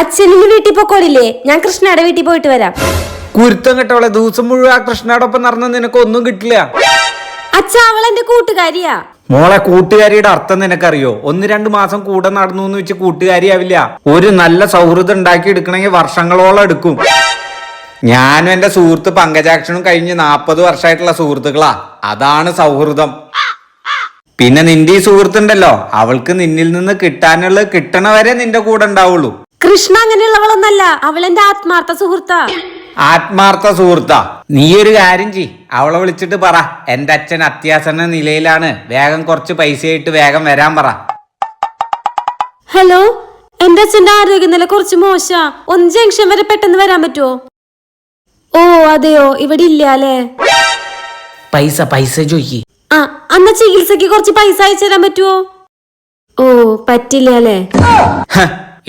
അച്ഛനും വീട്ടിൽ പോക്കോളില്ലേ? ഞാൻ കൃഷ്ണയുടെ വീട്ടിൽ പോയിട്ട് വരാം. കുരുത്തം കെട്ടവളെ, ദിവസം മുഴുവൻ ആ കൃഷ്ണയോടൊപ്പം നടന്ന നിനക്ക് ഒന്നും കിട്ടില്ല. അച്ഛ, അവൾ എന്റെ കൂട്ടുകാരിയാ. മോളെ, കൂട്ടുകാരിയുടെ അർത്ഥം നിനക്കറിയോ? 1-2 മാസം കൂടെ നടന്നു എന്ന് വെച്ച് കൂട്ടുകാരിയാവില്ല. ഒരു നല്ല സൗഹൃദം ഉണ്ടാക്കി എടുക്കണമെങ്കിൽ വർഷങ്ങളോളം എടുക്കും. ഞാനും എന്റെ സുഹൃത്ത് പങ്കജാക്ഷനും കഴിഞ്ഞ് 40 വർഷമായിട്ടുള്ള സുഹൃത്തുക്കളാ. അതാണ് സൗഹൃദം. പിന്നെ നിന്റെ ഈ സുഹൃത്തുണ്ടല്ലോ, അവൾക്ക് നിന്നിൽ നിന്ന് കിട്ടാനുള്ളത് കിട്ടണവരെ നിന്റെ കൂടെ ഉണ്ടാവുള്ളൂ. കൃഷ്ണ അങ്ങനെയുള്ളവളൊന്നല്ല, അവൾ എന്റെ ആത്മാർത്ഥ സുഹൃത്താ. ആത്മാർത്ഥ സുഹൃത്താ? നീ ഒരു കാര്യം ചെയ്, അവളെ വിളിച്ചിട്ട് പറ, എന്റെ അച്ഛൻ അത്യാസന്ന നിലയിലാണ്, വേഗം കുറച്ച് പൈസയായിട്ട് വേഗം വരാൻ പറ. ഹലോ, എന്റെ അച്ഛന്റെ ആരോഗ്യനില കുറച്ച് മോശാ. 1 ജംഗ്ഷൻ വരെ പെട്ടെന്ന് വരാൻ പറ്റുമോ? ഓ അതെയോ, ഇവിടെ ഇല്ല അല്ലേ? പൈസ ചോയ്ക്ക്. ആ, അന്ന് ചികിത്സക്ക് കുറച്ച് പൈസ അയച്ചു തരാൻ പറ്റുമോ? ഓ പറ്റില്ല അല്ലേ?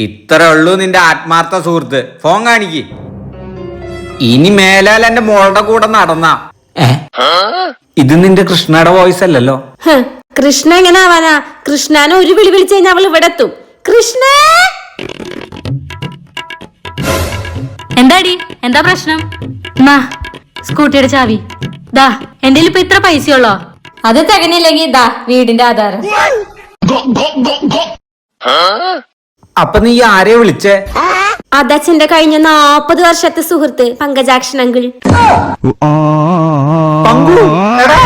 ഇത്രേ ഉള്ളൂ നിന്റെ ആത്മാർത്ഥ സുഹൃത്ത്. ഫോൺ കാണിക്ക്. ഇനി മേലാൽ എന്റെ മോളുടെ കൂടെ നടന്ന. ഇത് നിന്റെ കൃഷ്ണയുടെ വോയിസ് അല്ലല്ലോ. കൃഷ്ണ എങ്ങനെ ആവാനാ? കൃഷ്ണനെ ഒരു വിളി വിളിച്ചു കഴിഞ്ഞാൽ അവൾ ഇവിടെ എത്തും. കൃഷ്ണ, എന്താടി, എന്താ പ്രശ്നം? സ്കൂട്ടിയുടെ ചാവി ദാ. എന്റെ ഇപ്പൊ ഇത്ര പൈസയുള്ളോ? അത് തികഞ്ഞില്ലെങ്കിൽ ദാ വീടിന്റെ ആധാരം. അപ്പൊ നീ ആരെ വിളിച്ചേ? അതച്ഛന്റെ കഴിഞ്ഞ 40 വർഷത്തെ സുഹൃത്ത് പങ്കജാക്ഷൻ അങ്കിൾ. പങ്കു, എടാ.